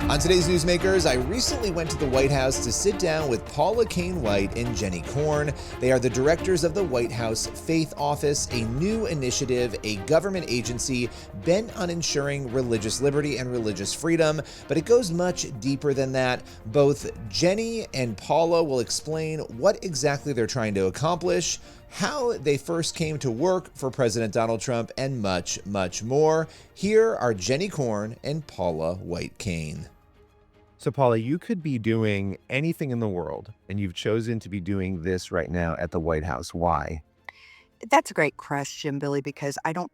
On today's Newsmakers, I recently went to the White House to sit down with Paula White-Cain and Jenny Korn. They are the directors of the White House Faith Office, a new initiative, a government agency bent on ensuring religious liberty and religious freedom, but it goes much deeper than that. Both Jenny and Paula will explain what exactly they're trying to accomplish, how they first came to work for President Donald Trump, and much, much more. Here are Jenny Korn and Paula White-Cain. So, Paula, you could be doing anything in the world, and you've chosen to be doing this right now at the White House. Why? That's a great question, Billy, because I don't,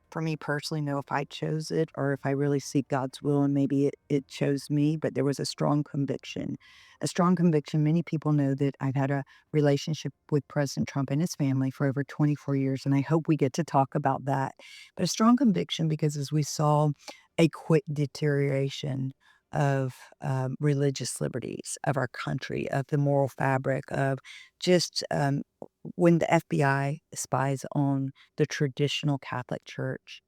for me personally, know if I chose it or if I really seek God's will and maybe it chose me, but there was a strong conviction. A strong conviction. Many people know that I've had a relationship with President Trump and his family for over 24 years, and I hope we get to talk about that. But a strong conviction because as we saw a quick deterioration of religious liberties of our country, of the moral fabric, of just when the FBI spies on the traditional Catholic Church,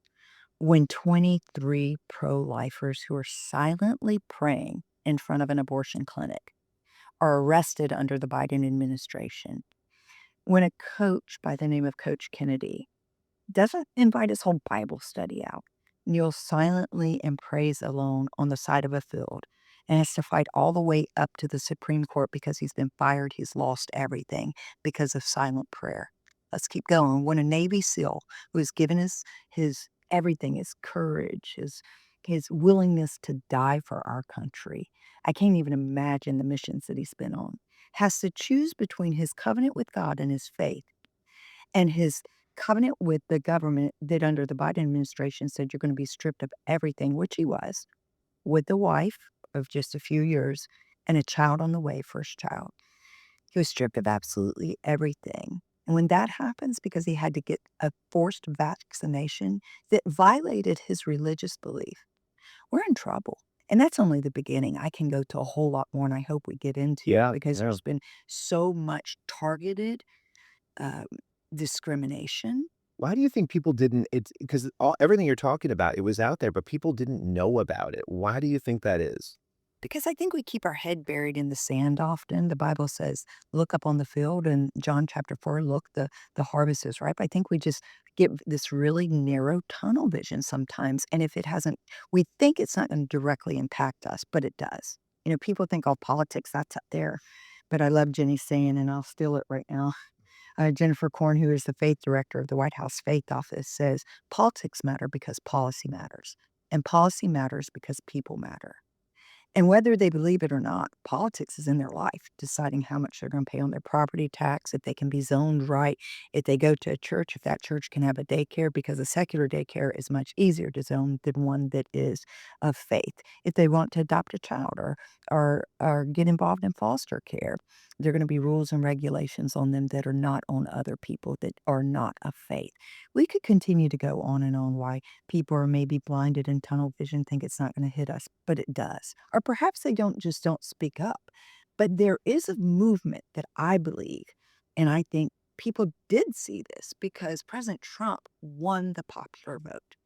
when 23 pro-lifers who are silently praying in front of an abortion clinic are arrested under the Biden administration, when a coach by the name of Coach Kennedy doesn't invite his whole Bible study out, kneels silently and prays alone on the side of a field, and has to fight all the way up to the Supreme Court because he's been fired, he's lost everything because of silent prayer. Let's keep going. When a Navy SEAL who has given his everything, his courage, his willingness to die for our country, I can't even imagine the missions that he's been on, has to choose between his covenant with God and his faith and his covenant with the government that under the Biden administration said you're going to be stripped of everything, which he was, with a wife of just a few years and a child on the way, first child. He was stripped of absolutely everything. And when that happens, because he had to get a forced vaccination that violated his religious belief, we're in trouble. And that's only the beginning. I can go to a whole lot more, and I hope we get into it Yeah, because yeah. there's been so much targeted um, discrimination. Why do you think people didn't? It's because everything you're talking about, it was out there, but people didn't know about it. Why do you think that is? Because I think we keep our head buried in the sand often. The Bible says, look up on the field, and John chapter 4, look, the harvest is ripe. I think we just get this really narrow tunnel vision sometimes. And if it hasn't, we think it's not going to directly impact us, but it does. People think, oh, politics, that's up there. But I love Jenny saying, and I'll steal it right now. Jennifer Korn, who is the faith director of the White House Faith Office, says politics matter because policy matters, and policy matters because people matter. And whether they believe it or not, politics is in their life, deciding how much they're going to pay on their property tax, if they can be zoned right, if they go to a church, if that church can have a daycare, because a secular daycare is much easier to zone than one that is of faith. If they want to adopt a child or get involved in foster care, there are going to be rules and regulations on them that are not on other people that are not of faith. We could continue to go on and on why people are maybe blinded in tunnel vision, think it's not going to hit us, but it does. Or perhaps they don't speak up. But there is a movement that I believe, and I think people did see this because President Trump won the popular vote,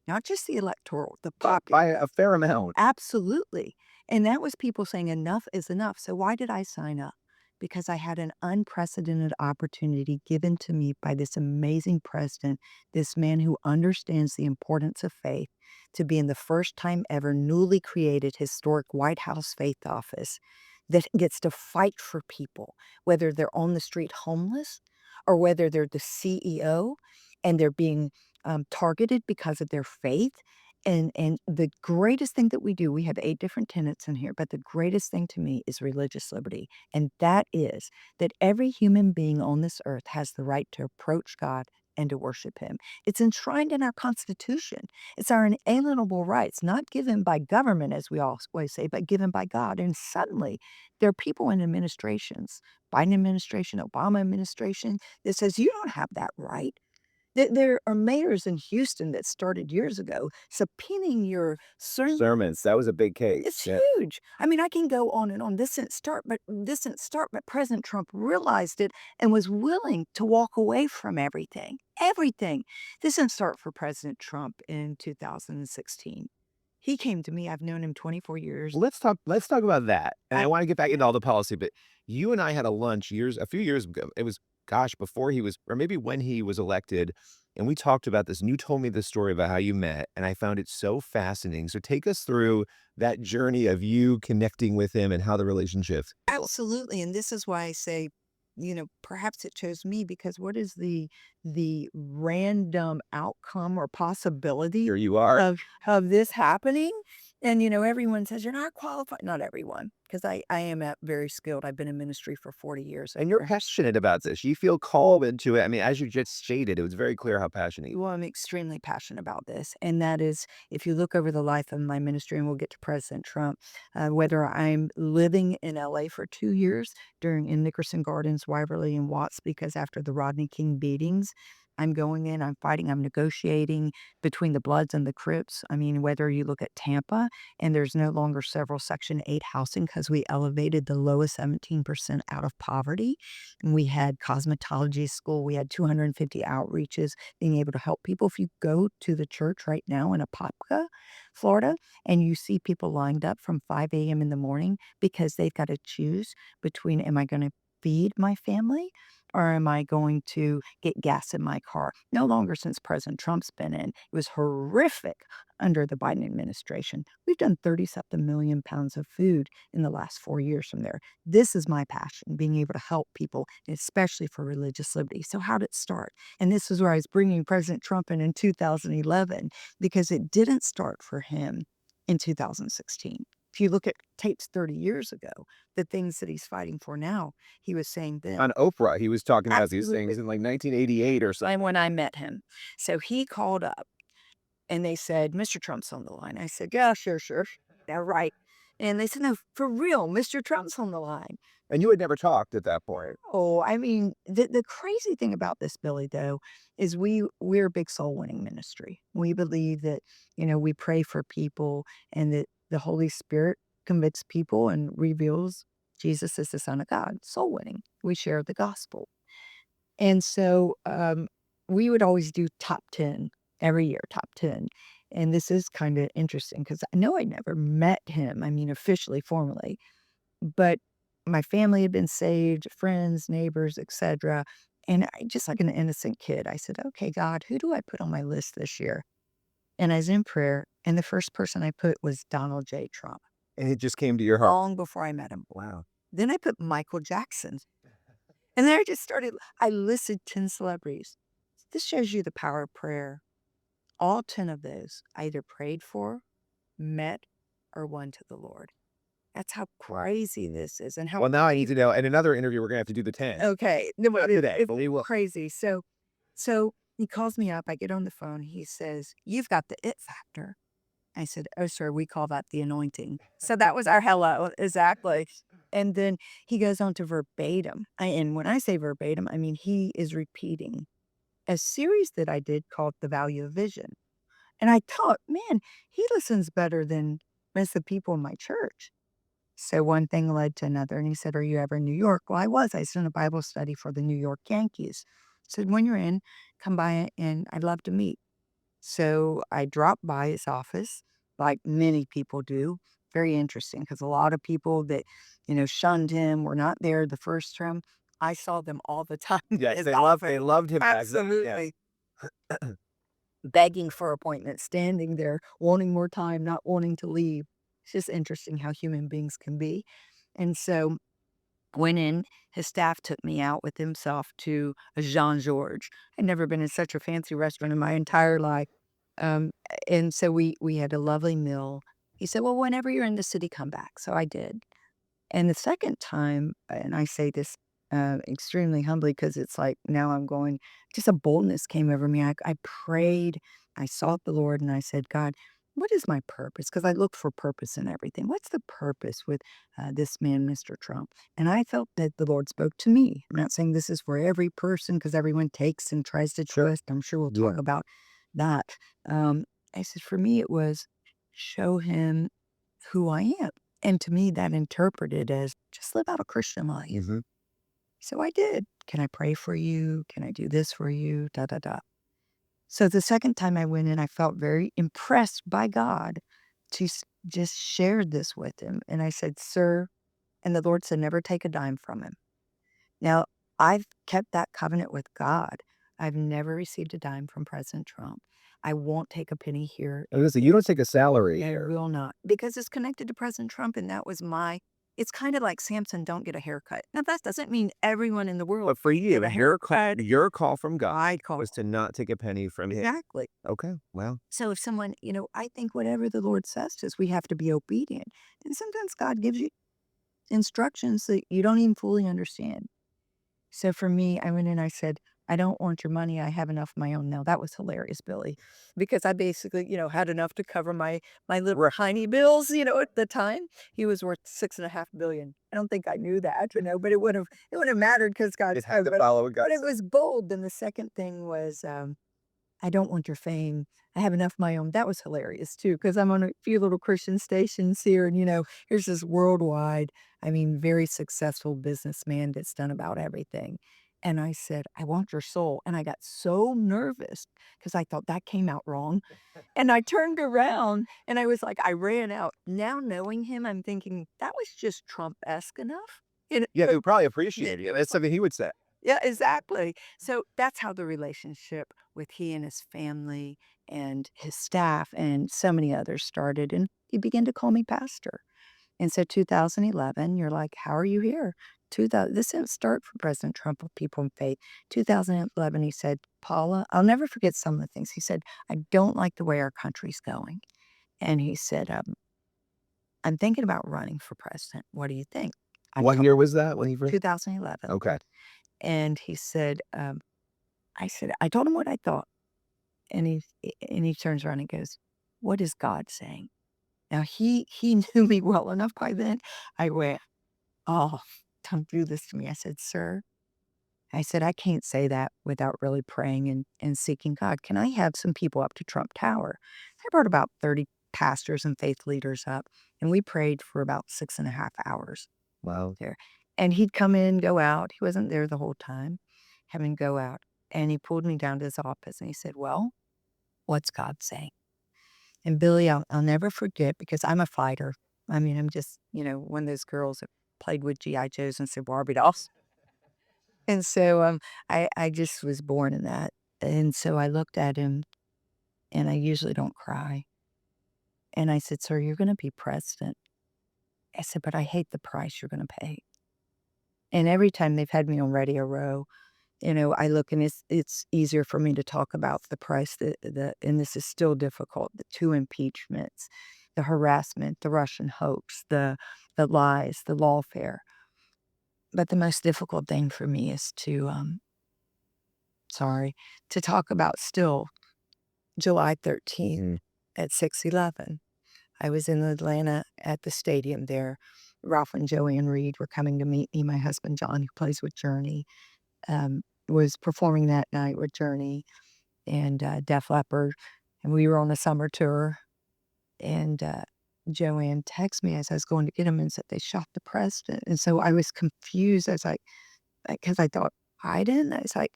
not just the electoral, the popular. By a fair amount. Absolutely. And that was people saying enough is enough. So why did I sign up? Because I had an unprecedented opportunity given to me by this amazing president, this man who understands the importance of faith, to be in the first time ever newly created historic White House Faith Office that gets to fight for people, whether they're on the street homeless or whether they're the CEO and they're being targeted because of their faith. And the greatest thing that we do, we have 8 different tenets in here, but the greatest thing to me is religious liberty. And that is that every human being on this earth has the right to approach God and to worship him. It's enshrined in our Constitution. It's our inalienable rights, not given by government, as we always say, but given by God. And suddenly, there are people in administrations, Biden administration, Obama administration, that says you don't have that right. There are mayors in Houston that started years ago subpoenaing your sermon. Sermons, that was a big case. It's Yeah. huge. I mean, I can go on and on. This didn't start, but President Trump realized it and was willing to walk away from everything. Everything. This didn't start for President Trump in 2016. He came to me. I've known him 24 years. Let's talk about that, and I I wanna get back into all the policy, but you and I had a lunch a few years ago. It was, gosh, before he was, or maybe when he was elected, and we talked about this, and you told me the story about how you met, and I found it so fascinating. So take us through that journey of you connecting with him and how the relationship. Absolutely, and this is why I say, perhaps it chose me because what is the random outcome or possibility Here you are. of this happening? And everyone says you're not qualified. Not everyone, because I am very skilled. I've been in ministry for 40 years. And you're passionate about this. You feel called into it. I mean, as you just stated, it was very clear how passionate you. Well, I'm extremely passionate about this. And that is, if you look over the life of my ministry, and we'll get to President Trump, whether I'm living in LA for 2 years in Nickerson Gardens, Waverly, and Watts, because after the Rodney King beatings, I'm going in, I'm fighting, I'm negotiating between the Bloods and the Crips. I mean, whether you look at Tampa and there's no longer several Section 8 housing because we elevated the lowest 17% out of poverty. And we had cosmetology school, we had 250 outreaches being able to help people. If you go to the church right now in Apopka, Florida, and you see people lined up from 5 a.m. in the morning because they've got to choose between, am I going to feed my family or am I going to get gas in my car? No longer since President Trump's been in. It was horrific under the Biden administration. We've done 37 million pounds of food in the last 4 years from there. This is my passion, being able to help people, especially for religious liberty. So how did it start? And this is where I was bringing President Trump in 2011, because it didn't start for him in 2016. If you look at tapes 30 years ago, the things that he's fighting for now, he was saying then. On Oprah, he was talking about these Absolutely. things in like 1988 or something. And when I met him, so he called up and they said, Mr. Trump's on the line. I said, yeah, sure, sure. Yeah, right. And they said, no, for real, Mr. Trump's on the line. And you had never talked at that point. Oh, I mean, the crazy thing about this, Billy, though, is we're a big soul winning ministry. We believe that, we pray for people and that the Holy Spirit convicts people and reveals Jesus is the Son of God, soul winning. We share the gospel. And so we would always do top 10 every year, top 10. And this is kind of interesting because I know I never met him, I mean, officially, formally, but my family had been saved, friends, neighbors, etc. And I just like an innocent kid, I said, okay, God, who do I put on my list this year? And I was in prayer, and the first person I put was Donald J. Trump, And it just came to your heart. long before I met him. Wow. Then I put Michael Jackson. And then I listed 10 celebrities. This shows you the power of prayer. All 10 of those I either prayed for, met, or won to the Lord. That's how crazy this is and how Well, now I need to know. In another interview, we're gonna have to do the 10. okay. No, but Not today, it's but we will. crazy. So he calls me up. I get on the phone. He says, "You've got the it factor." I said, "Oh, sir, we call that the anointing." So that was our hello, exactly. And then he goes on to verbatim. And when I say verbatim, I mean he is repeating a series that I did called "The Value of Vision." And I thought, man, he listens better than most of the people in my church. So one thing led to another, and he said, "Are you ever in New York?" Well, I was. I was in a Bible study for the New York Yankees. Said, "When you're in, come by and I'd love to meet." So I dropped by his office, like many people do. Very interesting because a lot of people that, shunned him were not there the first term. I saw them all the time in Yes, his they office. loved him back then. Yes. Absolutely. Begging for appointments, standing there, wanting more time, not wanting to leave. It's just interesting how human beings can be. And so went in, his staff took me out with himself to a Jean Georges. I'd never been in such a fancy restaurant in my entire life. Um, and so we had a lovely meal. He said, "Well, whenever you're in the city, come back." So I did. And the second time, and I say this extremely humbly because it's like now I'm going, just a boldness came over me. I prayed, I sought the Lord, and I said, God, what is my purpose? Because I look for purpose in everything. What's the purpose with this man, Mr. Trump? And I felt that the Lord spoke to me. I'm not saying this is for every person because everyone takes and tries to trust. I'm sure we'll talk Yeah. about that. Um, I said, for me, it was show him who I am. And to me, that interpreted as just live out a Christian life. Mhm. So I did. Can I pray for you? Can I do this for you? Da, da, da. So the second time I went in, I felt very impressed by God just shared this with him. And I said, "Sir," and the Lord said, "Never take a dime from him." Now, I've kept that covenant with God. I've never received a dime from President Trump. I won't take a penny here. I was gonna say, you don't take a salary I here. will not, because it's connected to President Trump, and that was my it's kinda like Samson, don't get a haircut. Now, that doesn't mean everyone in the world But for you, get a haircut. your call from God I call was to not take a penny from him. exactly. Okay, well, So if someone I think whatever the Lord says to us, we have to be obedient, and sometimes God gives you instructions that you don't even fully understand. So for me, I went in, I said, "I don't want your money, I have enough of my own." Now that was hilarious, Billy, because I basically, had enough to cover my little right. tiny bills, at the time. He was worth 6.5 billion. I don't think I knew that, but it wouldn't have mattered because God Just have spoke. to But follow what God but it said. was bold. Then the second thing was, I don't want your fame. I have enough of my own. That was hilarious too, because I'm on a few little Christian stations here, and here's this worldwide, I mean, very successful businessman that's done about everything. And I said, "I want your soul." And I got so nervous because I thought that came out wrong. And I turned around and I was like, I ran out. Now knowing him, I'm thinking that was just Trump-esque enough. Yeah, they would probably appreciate it. That's something he would say. Yeah, exactly. So that's how the relationship with he and his family and his staff and so many others started. And he began to call me pastor. And so 2011, you're like, how are you here? 2000, this didn't start for President Trump with People in Faith. 2011, he said, Paula, I'll never forget some of the things. He said, I don't like the way our country's going. And he said, I'm thinking about running for president. What do you think? I What told year was that when he first? 2011. Okay. And he said, I said, I told him what I thought. And he turns around and goes, "What is God saying?" Now he knew me well enough by then. I went, "Oh, don't do this to me." I said, "Sir," I said, "I can't say that without really praying and seeking God. Can I have some people up to Trump Tower?" I brought about 30 pastors and faith leaders up, and we prayed for about 6.5 hours Wow. there. And he'd come in, go out. He wasn't there the whole time. Have him go out. And he pulled me down to his office and he said, "Well, what's God saying?" And Billy, I'll never forget because I'm a fighter. I mean, I'm just, one of those girls that played with GI Joes and said Barbie dolls. And so I just was born in that. And so I looked at him, and I usually don't cry. And I said, "Sir, you're going to be president." I said, "But I hate the price you're going to pay." And every time they've had me on Radio Row, I look and it's easier for me to talk about the price that and this is still difficult, the 2 impeachments, the harassment, the Russian hoax, the lies, the lawfare. But the most difficult thing for me is to talk about still July 13th Mm. at 6:11. I was in Atlanta at the stadium there. Ralph and Joanne Reed were coming to meet me. My husband, John, who plays with Journey, was performing that night with Journey and, Def Leppard, and we were on a summer tour, and, Joanne texted me as I was going to get him and said they shot the president, and so I was confused. I was like, because I thought, "Biden?" I was like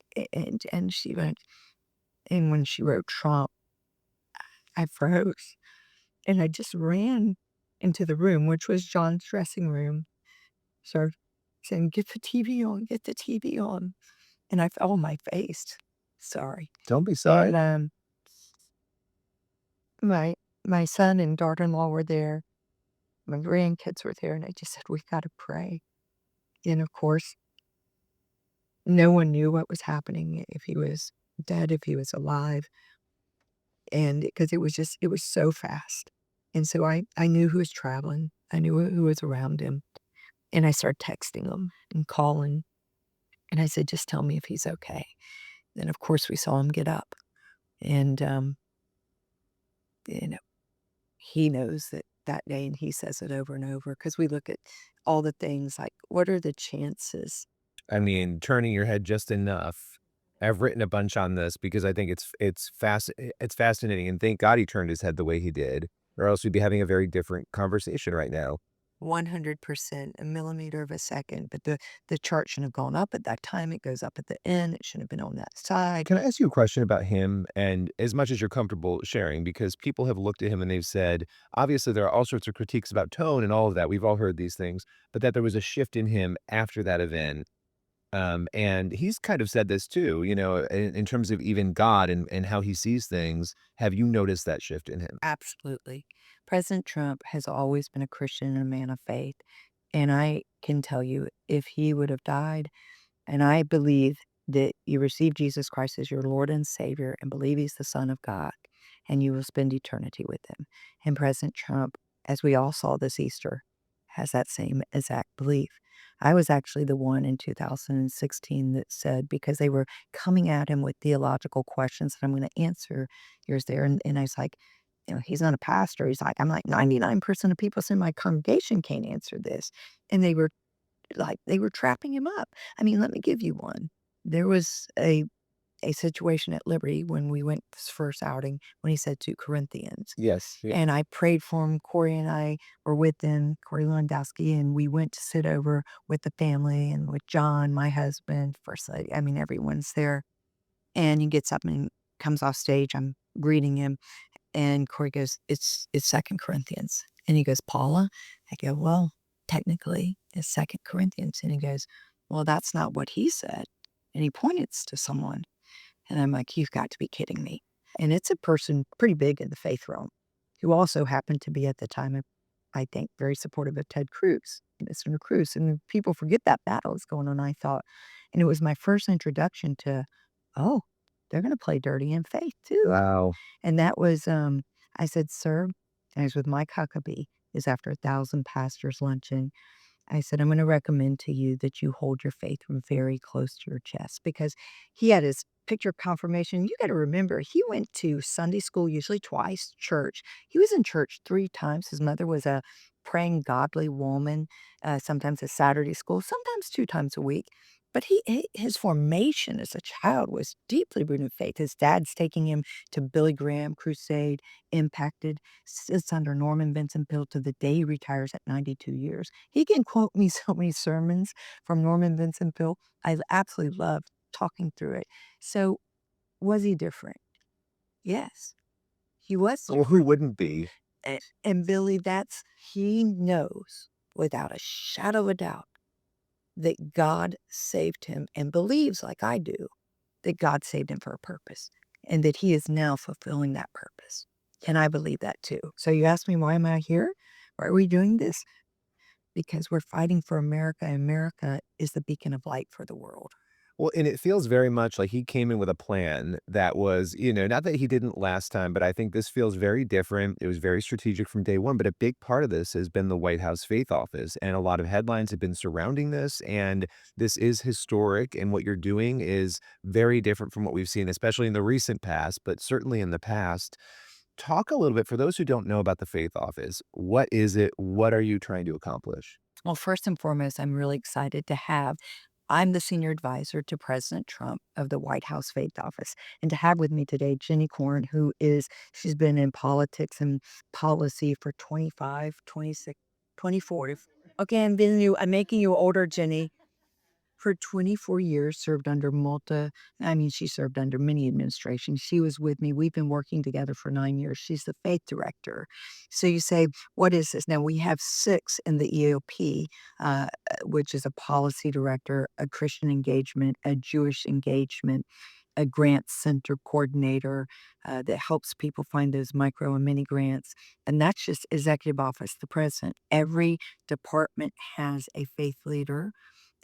and she went and when she wrote Trump, I froze, and I just ran into the room, which was John's dressing room, started saying, "Get the TV on, get the TV on," and I fell on my face. Sorry. Don't be sorry. And, my son and daughter-in-law were there, my grandkids were there, and I just said, "We gotta pray." And, of course, no one knew what was happening, if he was dead, if he was alive, and because it was so fast. And so I knew who was traveling, I knew who was around him, and I started texting him and calling, and I said, "Just tell me if he's okay." Then, of course, we saw him get up, and, you know he knows that day, and he says it over and over because we look at all the things like, what are the chances? I mean, turning your head just enough. I've written a bunch on this because I think it's fascinating, and thank God he turned his head the way he did, or else we'd be having a very different conversation right now. 100%, a millimeter of a second, but the chart shouldn't have gone up at that time, it goes up at the end, it shouldn't have been on that side. Can I ask you a question about him? And as much as you're comfortable sharing, because people have looked at him and they've said, obviously, there are all sorts of critiques about tone and all of that. We've all heard these things, but that there was a shift in him after that event. And he's kind of said this too, in terms of even God and how he sees things. Have you noticed that shift in him? Absolutely. President Trump has always been a Christian and a man of faith, and I can tell you, if he would have died, and I believe that you receive Jesus Christ as your Lord and Savior and believe He's the Son of God, and you will spend eternity with Him. And President Trump, as we all saw this Easter, has that same exact belief. I was actually the one in 2016 that said, because they were coming at him with theological questions that I'm going to answer yours there. And I was like, he's not a pastor. He's like, I'm like, 99% of people in my congregation can't answer this. And they were trapping him up. I mean, let me give you one. There was a situation at Liberty when we went this first outing when he said 2 Corinthians. Yes. Yeah. And I prayed for him. Corey and I were with them, Corey Lewandowski, and we went to sit over with the family and with John, my husband, first lady. I mean, everyone's there. And he gets up and comes off stage. I'm greeting him. And Corey goes, it's Second Corinthians. And he goes, Paula? I go, well, technically it's Second Corinthians. And he goes, well, that's not what he said. And he points to someone. And I'm like, you've got to be kidding me. And it's a person pretty big in the faith realm who also happened to be at the time, I think, very supportive of Ted Cruz, Mr. Cruz. And people forget that battle is going on, I thought. And it was my first introduction to, oh, they're going to play dirty in faith too. Wow. And that was, I said, sir, and I was with Mike Huckabee, is after 1,000 pastors luncheon. I said, I'm going to recommend to you that you hold your faith very close to your chest because he had his picture confirmation. You got to remember, he went to Sunday school usually twice, church. He was in church 3 times. His mother was a praying, godly woman, sometimes at Saturday school, sometimes 2 times a week. But his formation as a child was deeply rooted in faith. His dad's taking him to Billy Graham crusade, impacted, sits under Norman Vincent Peale to the day he retires at 92 years. He can quote me so many sermons from Norman Vincent Peale. I absolutely love talking through it. So, was he different? Yes, he was Well, who different. wouldn't be? And Billy, he knows without a shadow of a doubt that God saved him and believes, like I do, that God saved him for a purpose and that he is now fulfilling that purpose. And I believe that too. So you ask me, why am I here? Why are we doing this? Because we're fighting for America, and America is the beacon of light for the world. Well, and it feels very much like he came in with a plan that was, not that he didn't last time, but I think this feels very different. It was very strategic from day one. But a big part of this has been the White House Faith Office. And a lot of headlines have been surrounding this. And this is historic. And what you're doing is very different from what we've seen, especially in the recent past, but certainly in the past. Talk a little bit for those who don't know about the Faith Office. What is it? What are you trying to accomplish? Well, first and foremost, I'm really excited to have. I'm the senior advisor to President Trump of the White House Faith Office. And to have with me today Jenny Korn, she's been in politics and policy for 25, 26, 24. Okay, I'm making you older, Jenny. For 24 years, she served under many administrations. She was with me. We've been working together for 9 years. She's the faith director. So you say, what is this? Now we have 6 in the EOP, which is a policy director, a Christian engagement, a Jewish engagement, a grant center coordinator that helps people find those micro and mini grants. And that's just executive office, the president. Every department has a faith leader,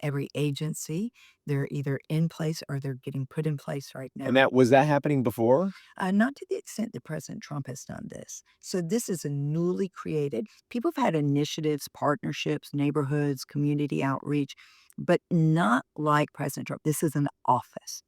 every agency. They're either in place or they're getting put in place right And now. that was that happening before? Not to the extent that President Trump has done this. So this is a newly created. People have had initiatives, partnerships, neighborhoods, community outreach, but not like President Trump. This is an office.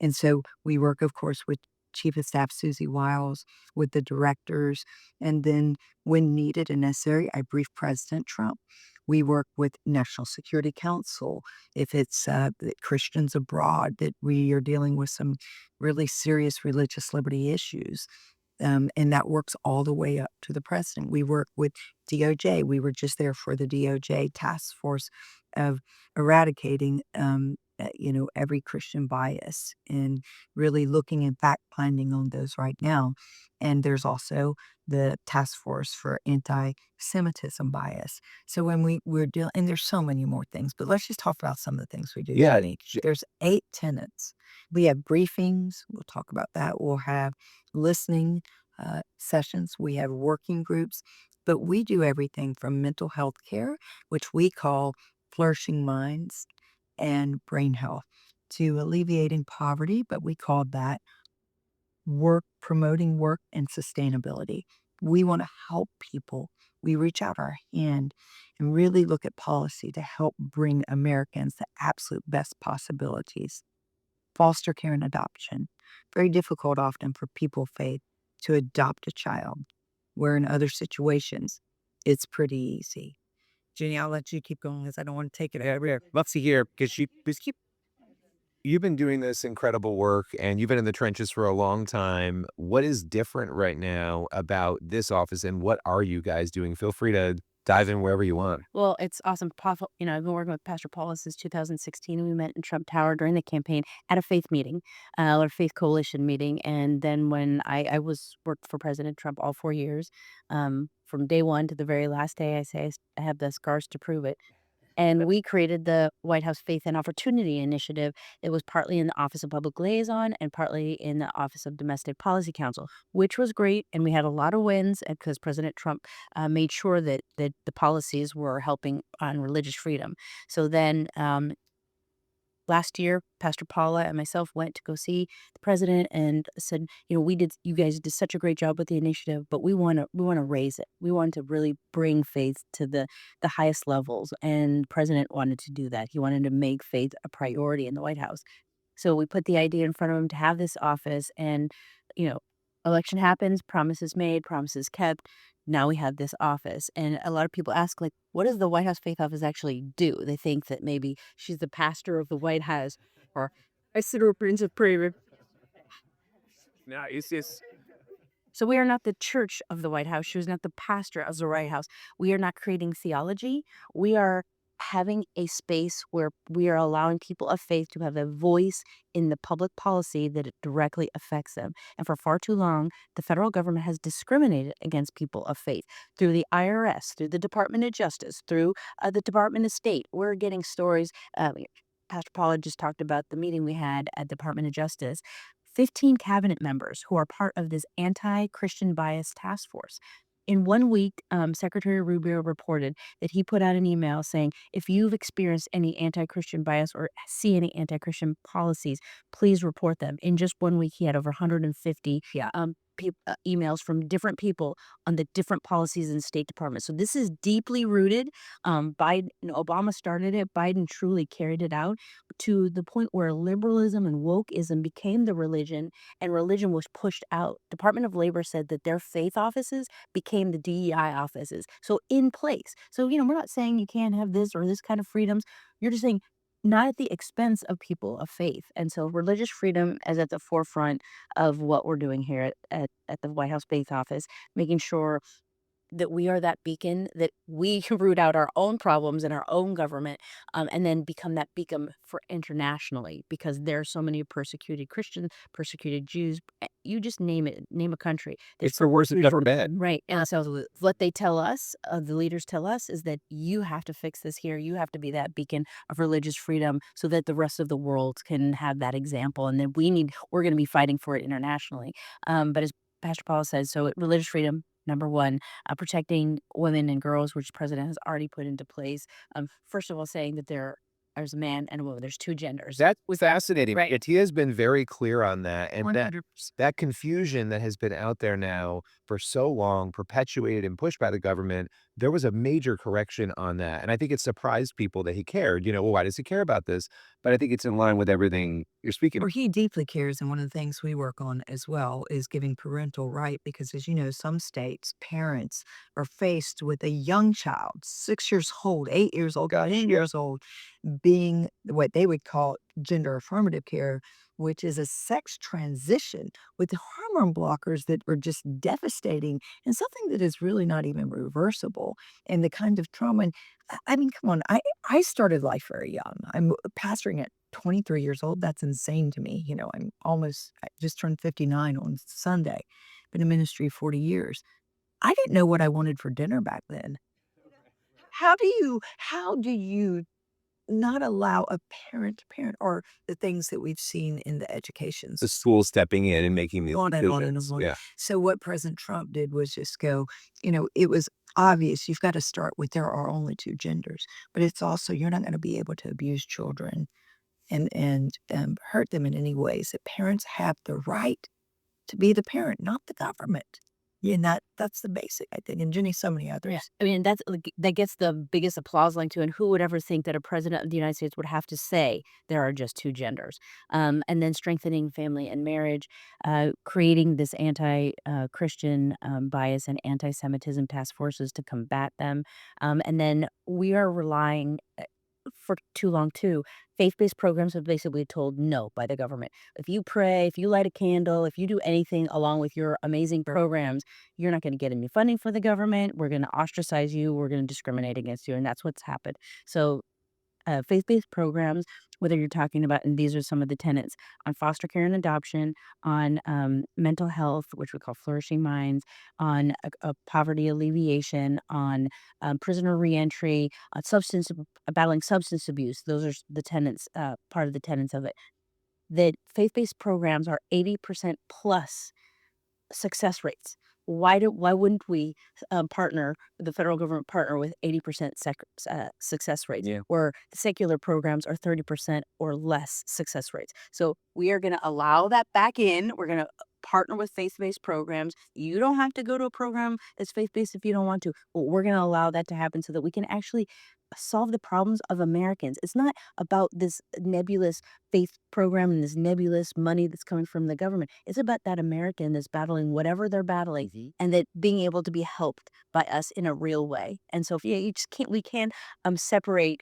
And so we work, of course, with Chief of Staff Susie Wiles, with the directors, and then when needed and necessary, I brief President Trump. We work with National Security Council. If it's the Christians abroad, that we are dealing with some really serious religious liberty issues. And that works all the way up to the president. We work with DOJ. We were just there for the DOJ task force of eradicating, every Christian bias and really looking and fact finding on those right now. And there's also the task force for anti-Semitism bias. So when we're dealing, and there's so many more things, but let's just talk about some of the things we do. Yeah. There's 8 tenants. We have briefings. We'll talk about that. We'll have listening sessions. We have working groups, but we do everything from mental health care, which we call flourishing minds, and brain health, to alleviating poverty, but we call that work, promoting work and sustainability. We want to help people. We reach out our hand and really look at policy to help bring Americans the absolute best possibilities. Foster care and adoption. Very difficult often for people of faith to adopt a child, where in other situations, it's pretty easy. Jenny, I'll let you keep going because I don't want to take it Yeah, over. yeah. Love to hear because you just keep you've been doing this incredible work and you've been in the trenches for a long time. What is different right now about this office and what are you guys doing? Feel free to dive in wherever you want. Well, it's awesome. I've been working with Pastor Paula since 2016, and we met in Trump Tower during the campaign at a faith meeting, or faith coalition meeting. And then when I was worked for President Trump all 4 years, from day one to the very last day, I have the scars to prove it. And we created the White House Faith and Opportunity Initiative. It was partly in the Office of Public Liaison and partly in the Office of Domestic Policy Council, which was great. And we had a lot of wins because President Trump made sure that the policies were helping on religious freedom. So then last year, Pastor Paula and myself went to go see the president and said, you guys did such a great job with the initiative, but we want to raise it. We want to really bring faith to the highest levels. And the president wanted to do that. He wanted to make faith a priority in the White House. So we put the idea in front of him to have this office and, you know, election happens, promises made, promises kept. Now we have this office. And a lot of people ask, like, what does the White House Faith Office actually do? They think that maybe she's the pastor of the White House or I sit her Prince of Prayer. No, it's just So we are not the church of the White House. She was not the pastor of the White House. We are not creating theology. We are having a space where we are allowing people of faith to have a voice in the public policy that it directly affects them. And for far too long, the federal government has discriminated against people of faith through the IRS, through the Department of Justice, through the Department of State. We're getting stories. Pastor Paula just talked about the meeting we had at Department of Justice. 15 cabinet members who are part of this anti-Christian bias task force. In 1 week, Secretary Rubio reported that he put out an email saying, if you've experienced any anti-Christian bias or see any anti-Christian policies, please report them. In just 1 week, he had over 150 emails from different people on the different policies in the State Department. So this is deeply rooted. Biden, Obama started it. Biden truly carried it out to the point where liberalism and wokeism became the religion and religion was pushed out. Department of Labor said that their faith offices became the DEI offices. So in place. So, we're not saying you can't have this or this kind of freedoms. You're just saying not at the expense of people of faith. And so religious freedom is at the forefront of what we're doing here at the White House Faith Office, making sure that we are that beacon, that we root out our own problems in our own government, and then become that beacon for internationally because there are so many persecuted Christians, persecuted Jews. You just name it, name a country. it's the worst it's ever been. Right. And so what they tell us, the leaders tell us, is that you have to fix this here. You have to be that beacon of religious freedom so that the rest of the world can have that example. And then we're going to be fighting for it internationally. But as Pastor Paul says, so religious freedom, number one, protecting women and girls, which the president has already put into place. First of all, saying that there's a man and a woman. There's two genders. That's fascinating. Right. He has been very clear on that. And that 100%. that confusion that has been out there now for so long, perpetuated and pushed by the government, there was a major correction on that. And I think it surprised people that he cared. Well, why does he care about this? But I think it's in line with everything you're speaking Or of. he deeply cares, and one of the things we work on as well is giving parental right because, as you know, some states, parents are faced with a young child, 6 years old, 8 years old, 8 years old, being what they would call gender affirmative care, which is a sex transition with hormone blockers that are just devastating and something that is really not even reversible. And the kind of trauma, and I mean, come on, I started life very young. I'm pastoring at 23 years old. That's insane to me. I just turned 59 on Sunday. Been in ministry 40 years. I didn't know what I wanted for dinner back then. How do you not allow a parent to parent, or the things that we've seen in the educations The school stepping in and making the on and on and decisions. on. Yeah. So what President Trump did was just go, it was obvious you've got to start with there are only two genders, but it's also you're not going to be able to abuse children and hurt them in any ways. That parents have the right to be the parent, not the government. Yeah, and that's the basic, I think, and Jenny, so many Yeah, others. I mean, that's like, that gets the biggest applause line too, and who would ever think that a president of the United States would have to say there are just 2 genders? And then strengthening family and marriage, creating this Christian, bias and anti-Semitism task forces to combat them, and then we are relying, for too long too, faith-based programs have basically told no by the government. If you pray, if you light a candle, if you do anything along with your amazing programs, you're not gonna get any funding for the government, we're gonna ostracize you, we're gonna discriminate against you, and that's what's happened. So, faith-based programs, whether you're talking about, and these are some of the tenets, on foster care and adoption, on, mental health, which we call flourishing minds, on, poverty alleviation, on, prisoner reentry, on battling substance abuse. Those are the tenets, part of the tenets of it. That faith-based programs are 80% plus success rates. Why wouldn't we, partner the federal government partner with 80% success rates, Yeah. where the secular programs are 30% or less success rates? So we are gonna allow that back in. We're gonna partner with faith-based programs. You don't have to go to a program that's faith-based if you don't want to, but we're gonna allow that to happen so that we can actually solve the problems of Americans. It's not about this nebulous faith program and this nebulous money that's coming from the government. It's about that American that's battling whatever they're battling, and that being able to be helped by us in a real way. And so, yeah, you just can't we can separate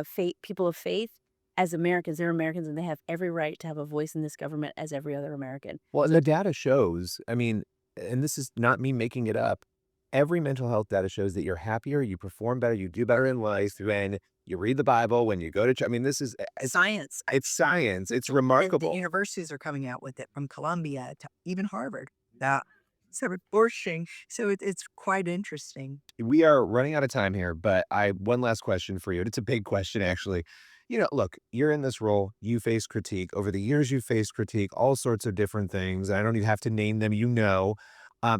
faith people of faith as Americans. They're Americans and they have every right to have a voice in this government as every other American. Well, and So the data shows, I mean, and this is not me making it up. Every mental health data shows that you're happier, you perform better, you do better in life when you read the Bible, when you go to church. I mean, this is Science. it's science. It's And the remarkable. universities are coming out with it from Columbia to even Harvard. That so pushing. So it's quite interesting. We are running out of time here, but I one last question for you. And it's a big question, actually. Look, you're in this role. You face critique over the years. You faced critique, all sorts of different things. I don't even have to name them.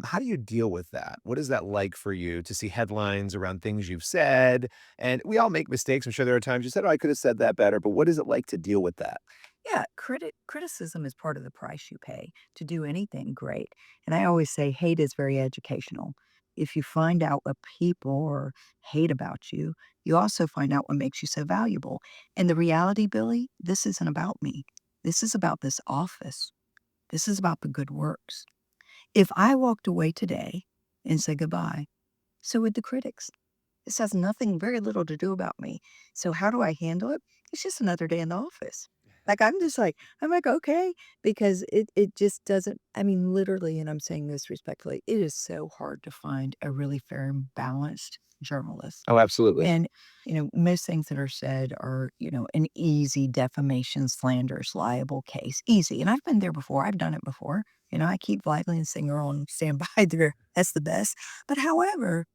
How do you deal with that? What is that like for you to see headlines around things you've said? And we all make mistakes. I'm sure there are times you said, "Oh, I could have said that better." But what is it like to deal with that? Yeah, criticism is part of the price you pay to do anything great. And I always say hate is very educational. If you find out what people or hate about you, you also find out what makes you so valuable. And the reality, Billy, this isn't about me. This is about this office. This is about the good works. If I walked away today and said goodbye, so would the critics. This has nothing, very little to do about me. So how do I handle it? It's just another day in the office. Like I'm like, okay, because it just doesn't, I mean, literally, and I'm saying this respectfully, it is so hard to find a really fair and balanced journalist. Oh, absolutely. And, most things that are said are, an easy defamation, slanderous, liable case. Easy. And I've been there before. I've done it before. I keep Lively and Singer on standby there. That's the best. But however,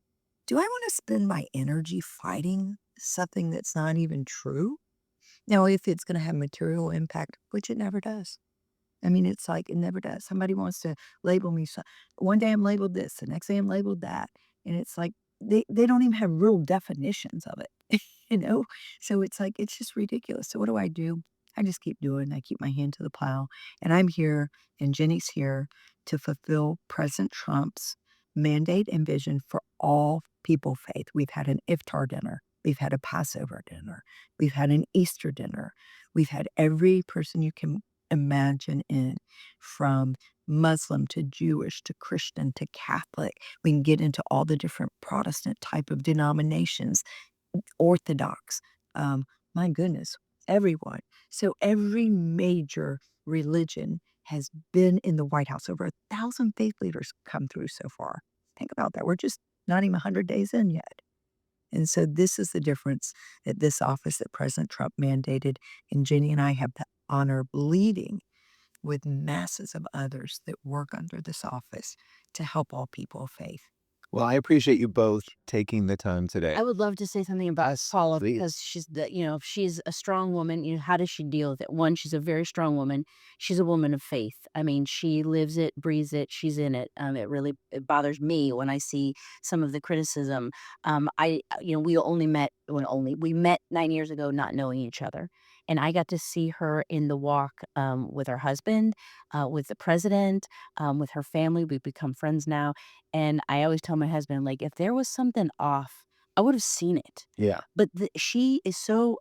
do I want to spend my energy fighting something that's not even true? Now, if it's going to have material impact, which it never does. I mean, it's like it never does. Somebody wants to label me. One day I'm labeled this, the next day I'm labeled that. And it's like they don't even have real definitions of it, you know? So it's like, it's just ridiculous. So what do? I just keep doing. I keep my hand to the plow. And I'm here, and Jenny's here to fulfill President Trump's mandate and vision for all people faith. We've had an iftar dinner. We've had a Passover dinner. We've had an Easter dinner. We've had every person you can imagine in, from Muslim to Jewish to Christian to Catholic. We can get into all the different Protestant type of denominations, Orthodox. My goodness, everyone. So every major religion has been in the White House. Over 1,000 faith leaders come through so far. Think about that. We're just not even 100 days in yet. And so this is the difference at this office that President Trump mandated. And Jenny and I have the honor of leading with masses of others that work under this office to help all people of faith. Well, I appreciate you both taking the time today. I would love to say something about Paula Please. because she's a strong woman. How does she deal with it? One, she's a very strong woman. She's a woman of faith. I mean, she lives it, breathes it. She's in it. It bothers me when I see some of the criticism. We met 9 years ago, not knowing each other, and I got to see her in the walk with her husband, with the president, with her family. We've become friends now. And I always tell my husband, like, if there was something off, I would have seen it. Yeah. But she is so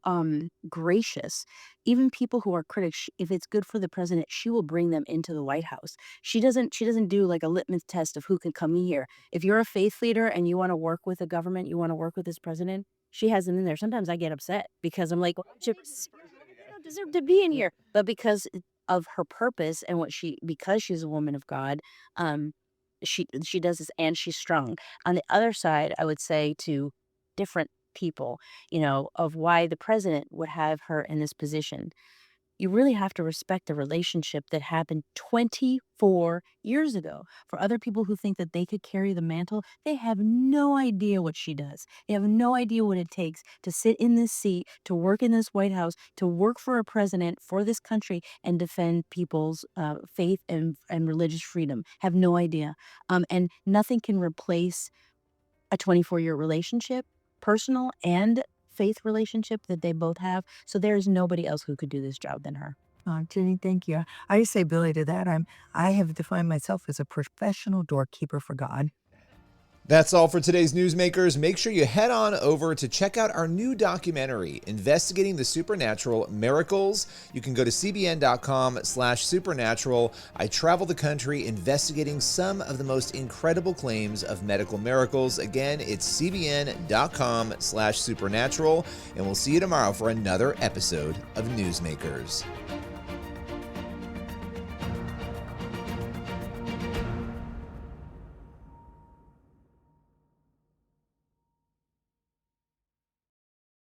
gracious. Even people who are critics, if it's good for the president, she will bring them into the White House. She doesn't do like a litmus test of who can come in here. If you're a faith leader and you want to work with the government, you want to work with this president, she has them in there. Sometimes I get upset because I'm like, well, you don't deserve to be in here. But because of her purpose and because she's a woman of God, um, she does this and she's strong. On the other side, I would say to different people, of why the president would have her in this position. You really have to respect the relationship that happened 24 years ago. For other people who think that they could carry the mantle, they have no idea what she does. They have no idea what it takes to sit in this seat, to work in this White House, to work for a president for this country and defend people's faith and religious freedom. Have no idea. And nothing can replace a 24-year relationship, personal and faith relationship that they both have. So there is nobody else who could do this job than her. Oh, Jenny, thank you. I say, Billy, to that, I have defined myself as a professional doorkeeper for God. That's all for today's Newsmakers. Make sure you head on over to check out our new documentary, Investigating the Supernatural Miracles. You can go to cbn.com/supernatural. I travel the country investigating some of the most incredible claims of medical miracles. Again, it's cbn.com/supernatural. And we'll see you tomorrow for another episode of Newsmakers.